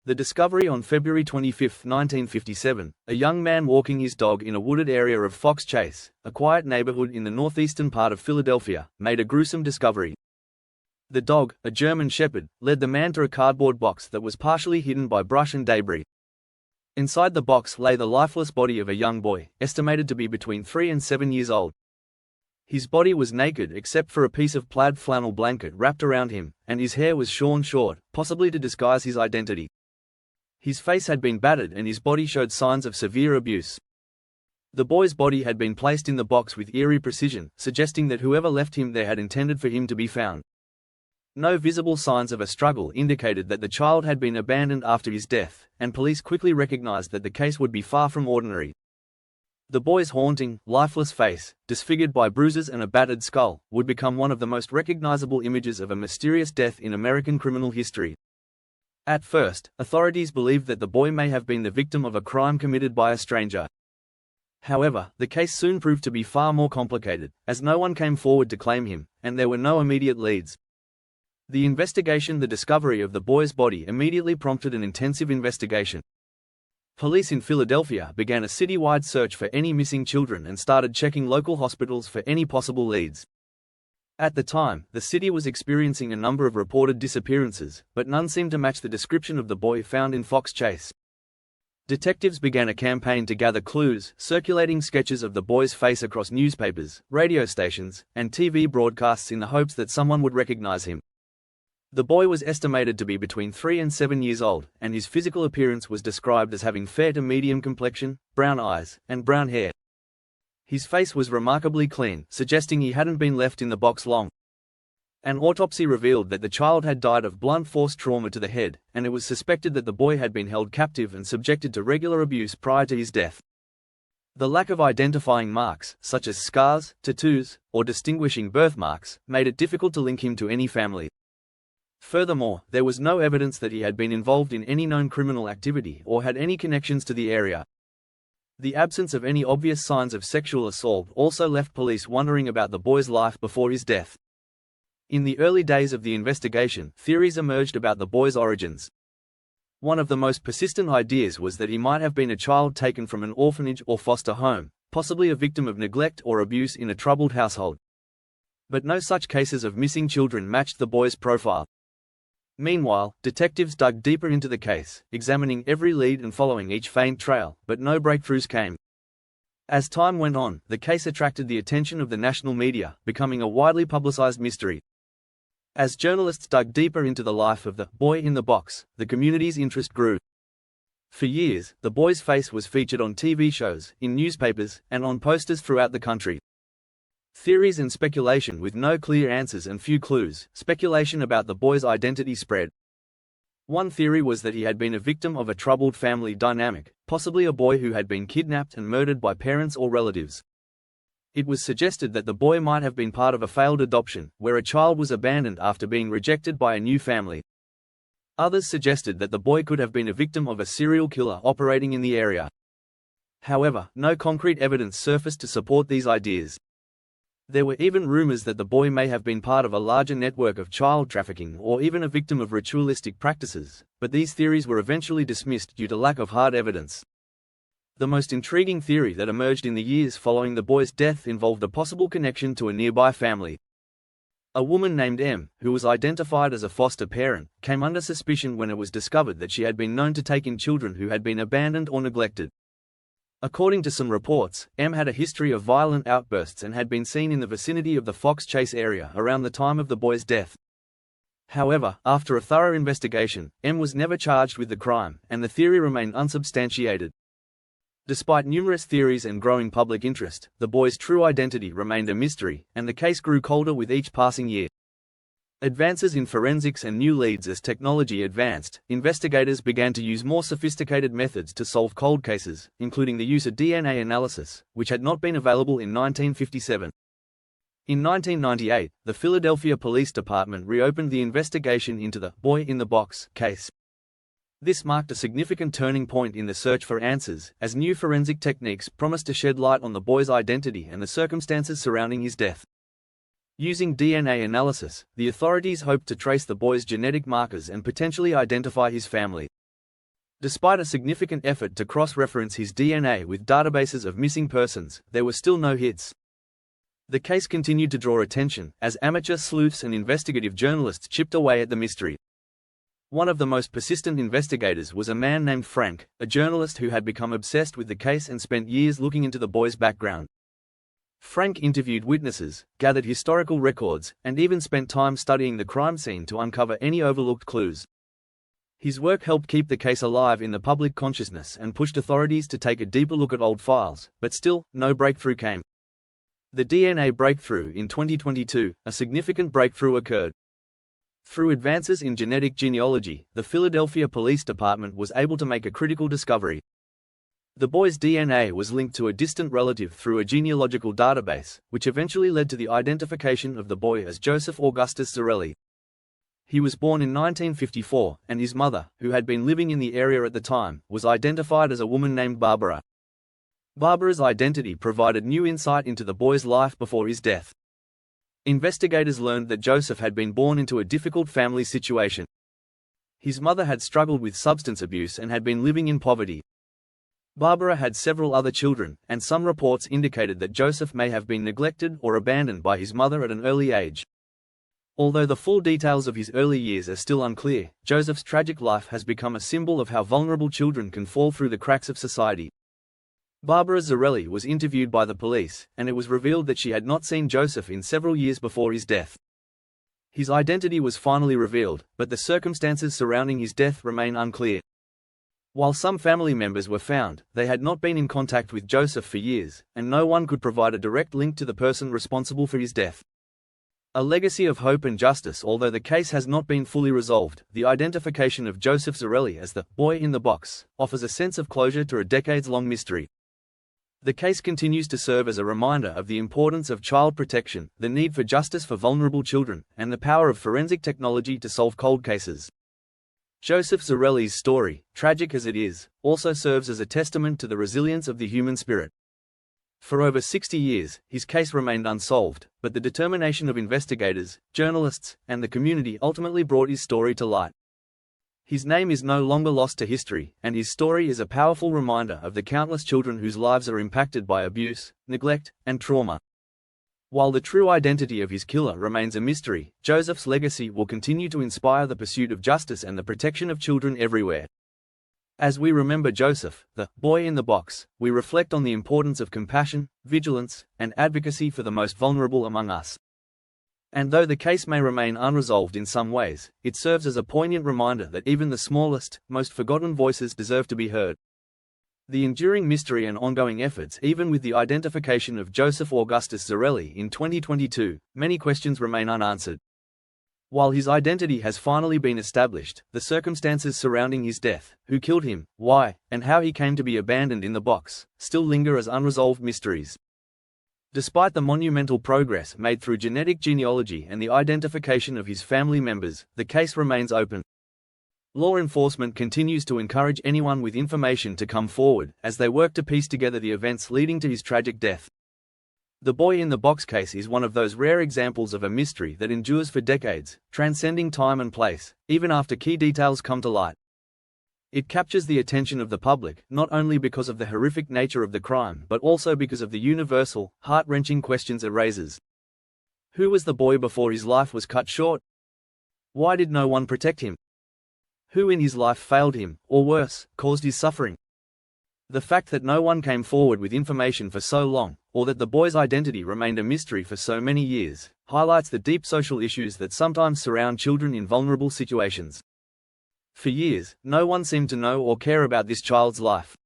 The discovery on February 25, 1957, a young man walking his dog in a wooded area of Fox Chase, a quiet neighborhood in the northeastern part of Philadelphia, made a gruesome discovery. The dog, a German Shepherd, led the man to a cardboard box that was partially hidden by brush and debris. Inside the box lay the lifeless body of a young boy, estimated to be between 3 and 7 years old. His body was naked except for a piece of plaid flannel blanket wrapped around him, and his hair was shorn short, possibly to disguise his identity. His face had been battered and his body showed signs of severe abuse. The boy's body had been placed in the box with eerie precision, suggesting that whoever left him there had intended for him to be found. No visible signs of a struggle indicated that the child had been abandoned after his death, and police quickly recognized that the case would be far from ordinary. The boy's haunting, lifeless face, disfigured by bruises and a battered skull, would become one of the most recognizable images of a mysterious death in American criminal history. At first, authorities believed that the boy may have been the victim of a crime committed by a stranger. However, the case soon proved to be far more complicated, as no one came forward to claim him, and there were no immediate leads. The discovery of the boy's body immediately prompted an intensive investigation. Police in Philadelphia began a citywide search for any missing children and started checking local hospitals for any possible leads. At the time, the city was experiencing a number of reported disappearances, but none seemed to match the description of the boy found in Fox Chase. Detectives began a campaign to gather clues, circulating sketches of the boy's face across newspapers, radio stations, and TV broadcasts in the hopes that someone would recognize him. The boy was estimated to be between 3 and 7 years old, and his physical appearance was described as having fair to medium complexion, brown eyes, and brown hair. His face was remarkably clean, suggesting he hadn't been left in the box long. An autopsy revealed that the child had died of blunt force trauma to the head, and it was suspected that the boy had been held captive and subjected to regular abuse prior to his death. The lack of identifying marks, such as scars, tattoos, or distinguishing birthmarks, made it difficult to link him to any family. Furthermore, there was no evidence that he had been involved in any known criminal activity or had any connections to the area. The absence of any obvious signs of sexual assault also left police wondering about the boy's life before his death. In the early days of the investigation, theories emerged about the boy's origins. One of the most persistent ideas was that he might have been a child taken from an orphanage or foster home, possibly a victim of neglect or abuse in a troubled household. But no such cases of missing children matched the boy's profile. Meanwhile, detectives dug deeper into the case, examining every lead and following each faint trail, but no breakthroughs came. As time went on, the case attracted the attention of the national media, becoming a widely publicized mystery. As journalists dug deeper into the life of the boy in the box, the community's interest grew. For years, the boy's face was featured on TV shows, in newspapers, and on posters throughout the country. Theories and speculation with no clear answers and few clues, speculation about the boy's identity spread. One theory was that he had been a victim of a troubled family dynamic, possibly a boy who had been kidnapped and murdered by parents or relatives. It was suggested that the boy might have been part of a failed adoption, where a child was abandoned after being rejected by a new family. Others suggested that the boy could have been a victim of a serial killer operating in the area. However, no concrete evidence surfaced to support these ideas. There were even rumors that the boy may have been part of a larger network of child trafficking or even a victim of ritualistic practices, but these theories were eventually dismissed due to lack of hard evidence. The most intriguing theory that emerged in the years following the boy's death involved a possible connection to a nearby family. A woman named M, who was identified as a foster parent, came under suspicion when it was discovered that she had been known to take in children who had been abandoned or neglected. According to some reports, M had a history of violent outbursts and had been seen in the vicinity of the Fox Chase area around the time of the boy's death. However, after a thorough investigation, M was never charged with the crime, and the theory remained unsubstantiated. Despite numerous theories and growing public interest, the boy's true identity remained a mystery, and the case grew colder with each passing year. Advances in forensics and new leads. As technology advanced, investigators began to use more sophisticated methods to solve cold cases, including the use of DNA analysis, which had not been available in 1957. In 1998, the Philadelphia Police Department reopened the investigation into the boy in the box case. This marked a significant turning point in the search for answers, as new forensic techniques promised to shed light on the boy's identity and the circumstances surrounding his death. Using DNA analysis, the authorities hoped to trace the boy's genetic markers and potentially identify his family. Despite a significant effort to cross-reference his DNA with databases of missing persons, there were still no hits. The case continued to draw attention, as amateur sleuths and investigative journalists chipped away at the mystery. One of the most persistent investigators was a man named Frank, a journalist who had become obsessed with the case and spent years looking into the boy's background. Frank interviewed witnesses, gathered historical records, and even spent time studying the crime scene to uncover any overlooked clues. His work helped keep the case alive in the public consciousness and pushed authorities to take a deeper look at old files, but still, no breakthrough came. The DNA breakthrough in 2022, a significant breakthrough occurred. Through advances in genetic genealogy, the Philadelphia Police Department was able to make a critical discovery. The boy's DNA was linked to a distant relative through a genealogical database, which eventually led to the identification of the boy as Joseph Augustus Zarelli. He was born in 1954, and his mother, who had been living in the area at the time, was identified as a woman named Barbara. Barbara's identity provided new insight into the boy's life before his death. Investigators learned that Joseph had been born into a difficult family situation. His mother had struggled with substance abuse and had been living in poverty. Barbara had several other children, and some reports indicated that Joseph may have been neglected or abandoned by his mother at an early age. Although the full details of his early years are still unclear, Joseph's tragic life has become a symbol of how vulnerable children can fall through the cracks of society. Barbara Zarelli was interviewed by the police, and it was revealed that she had not seen Joseph in several years before his death. His identity was finally revealed, but the circumstances surrounding his death remain unclear. While some family members were found, they had not been in contact with Joseph for years, and no one could provide a direct link to the person responsible for his death. A legacy of hope and justice. Although the case has not been fully resolved, the identification of Joseph Zarelli as the boy in the box offers a sense of closure to a decades-long mystery. The case continues to serve as a reminder of the importance of child protection, the need for justice for vulnerable children, and the power of forensic technology to solve cold cases. Joseph Zarelli's story, tragic as it is, also serves as a testament to the resilience of the human spirit. For over 60 years, his case remained unsolved, but the determination of investigators, journalists, and the community ultimately brought his story to light. His name is no longer lost to history, and his story is a powerful reminder of the countless children whose lives are impacted by abuse, neglect, and trauma. While the true identity of his killer remains a mystery, Joseph's legacy will continue to inspire the pursuit of justice and the protection of children everywhere. As we remember Joseph, the boy in the box, we reflect on the importance of compassion, vigilance, and advocacy for the most vulnerable among us. And though the case may remain unresolved in some ways, it serves as a poignant reminder that even the smallest, most forgotten voices deserve to be heard. The enduring mystery and ongoing efforts. Even with the identification of Joseph Augustus Zarelli in 2022, many questions remain unanswered. While his identity has finally been established, the circumstances surrounding his death, who killed him, why, and how he came to be abandoned in the box, still linger as unresolved mysteries. Despite the monumental progress made through genetic genealogy and the identification of his family members, the case remains open. Law enforcement continues to encourage anyone with information to come forward, as they work to piece together the events leading to his tragic death. The boy in the box case is one of those rare examples of a mystery that endures for decades, transcending time and place, even after key details come to light. It captures the attention of the public, not only because of the horrific nature of the crime but also because of the universal, heart-wrenching questions it raises. Who was the boy before his life was cut short? Why did no one protect him? Who in his life failed him, or worse, caused his suffering? The fact that no one came forward with information for so long, or that the boy's identity remained a mystery for so many years, highlights the deep social issues that sometimes surround children in vulnerable situations. For years, no one seemed to know or care about this child's life.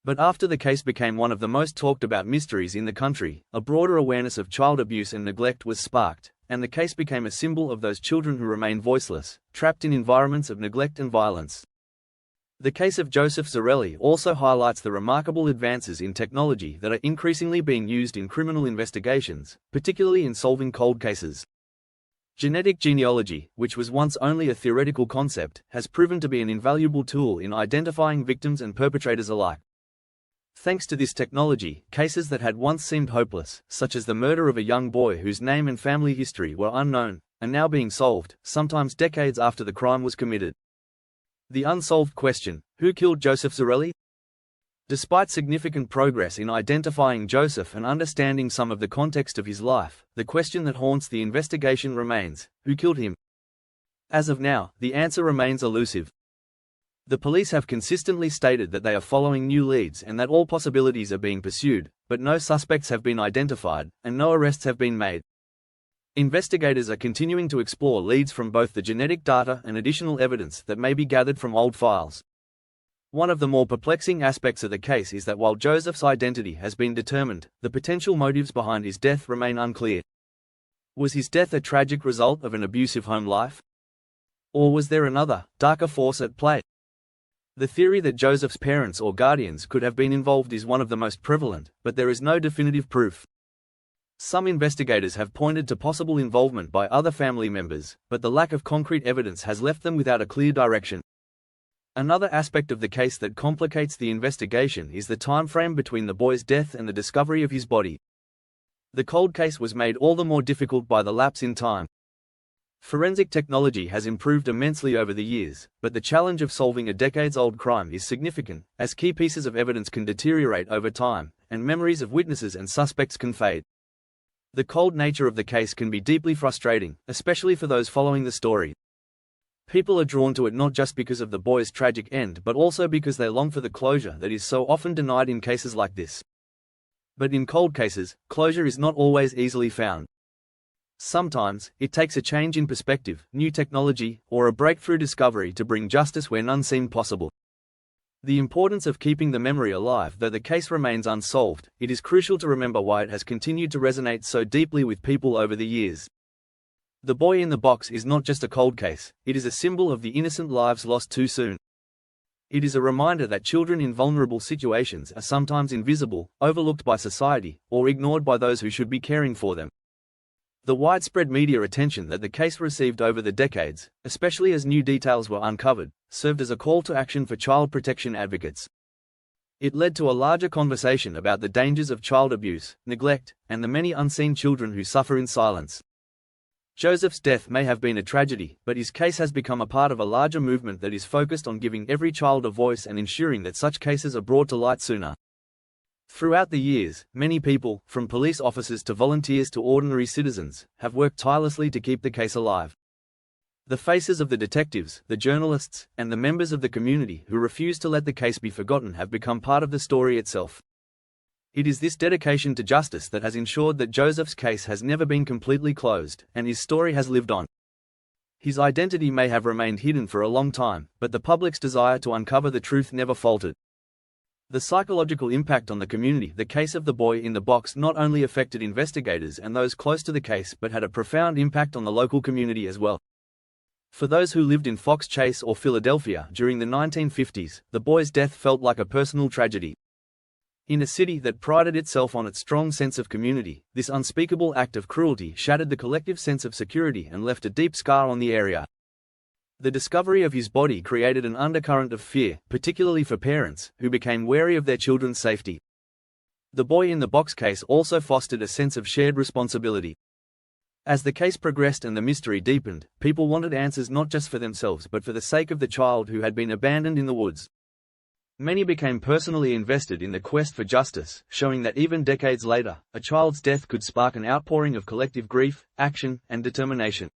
But after the case became one of the most talked about mysteries in the country, a broader awareness of child abuse and neglect was sparked, and the case became a symbol of those children who remain voiceless, trapped in environments of neglect and violence. The case of Joseph Zarelli also highlights the remarkable advances in technology that are increasingly being used in criminal investigations, particularly in solving cold cases. Genetic genealogy, which was once only a theoretical concept, has proven to be an invaluable tool in identifying victims and perpetrators alike. Thanks to this technology, cases that had once seemed hopeless, such as the murder of a young boy whose name and family history were unknown, are now being solved, sometimes decades after the crime was committed. The unsolved question, Who killed Joseph Zarelli? Despite significant progress in identifying Joseph and understanding some of the context of his life, the question that haunts the investigation remains: who killed him? As of now, the answer remains elusive. The police have consistently stated that they are following new leads and that all possibilities are being pursued, but no suspects have been identified, and no arrests have been made. Investigators are continuing to explore leads from both the genetic data and additional evidence that may be gathered from old files. One of the more perplexing aspects of the case is that while Joseph's identity has been determined, the potential motives behind his death remain unclear. Was his death a tragic result of an abusive home life? Or was there another, darker force at play? The theory that Joseph's parents or guardians could have been involved is one of the most prevalent, but there is no definitive proof. Some investigators have pointed to possible involvement by other family members, but the lack of concrete evidence has left them without a clear direction. Another aspect of the case that complicates the investigation is the time frame between the boy's death and the discovery of his body. The cold case was made all the more difficult by the lapse in time. Forensic technology has improved immensely over the years, but the challenge of solving a decades-old crime is significant, as key pieces of evidence can deteriorate over time, and memories of witnesses and suspects can fade. The cold nature of the case can be deeply frustrating, especially for those following the story. People are drawn to it not just because of the boy's tragic end but also because they long for the closure that is so often denied in cases like this. But in cold cases, closure is not always easily found. Sometimes, it takes a change in perspective, new technology, or a breakthrough discovery to bring justice where none seemed possible. The importance of keeping the memory alive. Though the case remains unsolved, it is crucial to remember why it has continued to resonate so deeply with people over the years. The boy in the box is not just a cold case, it is a symbol of the innocent lives lost too soon. It is a reminder that children in vulnerable situations are sometimes invisible, overlooked by society, or ignored by those who should be caring for them. The widespread media attention that the case received over the decades, especially as new details were uncovered, served as a call to action for child protection advocates. It led to a larger conversation about the dangers of child abuse, neglect, and the many unseen children who suffer in silence. Joseph's death may have been a tragedy, but his case has become a part of a larger movement that is focused on giving every child a voice and ensuring that such cases are brought to light sooner. Throughout the years, many people, from police officers to volunteers to ordinary citizens, have worked tirelessly to keep the case alive. The faces of the detectives, the journalists, and the members of the community who refuse to let the case be forgotten have become part of the story itself. It is this dedication to justice that has ensured that Joseph's case has never been completely closed, and his story has lived on. His identity may have remained hidden for a long time, but the public's desire to uncover the truth never faltered. The psychological impact on the community. The case of the boy in the box not only affected investigators and those close to the case but had a profound impact on the local community as well. For those who lived in Fox Chase or Philadelphia during the 1950s, the boy's death felt like a personal tragedy. In a city that prided itself on its strong sense of community, this unspeakable act of cruelty shattered the collective sense of security and left a deep scar on the area. The discovery of his body created an undercurrent of fear, particularly for parents, who became wary of their children's safety. The boy in the box case also fostered a sense of shared responsibility. As the case progressed and the mystery deepened, people wanted answers not just for themselves but for the sake of the child who had been abandoned in the woods. Many became personally invested in the quest for justice, showing that even decades later, a child's death could spark an outpouring of collective grief, action, and determination.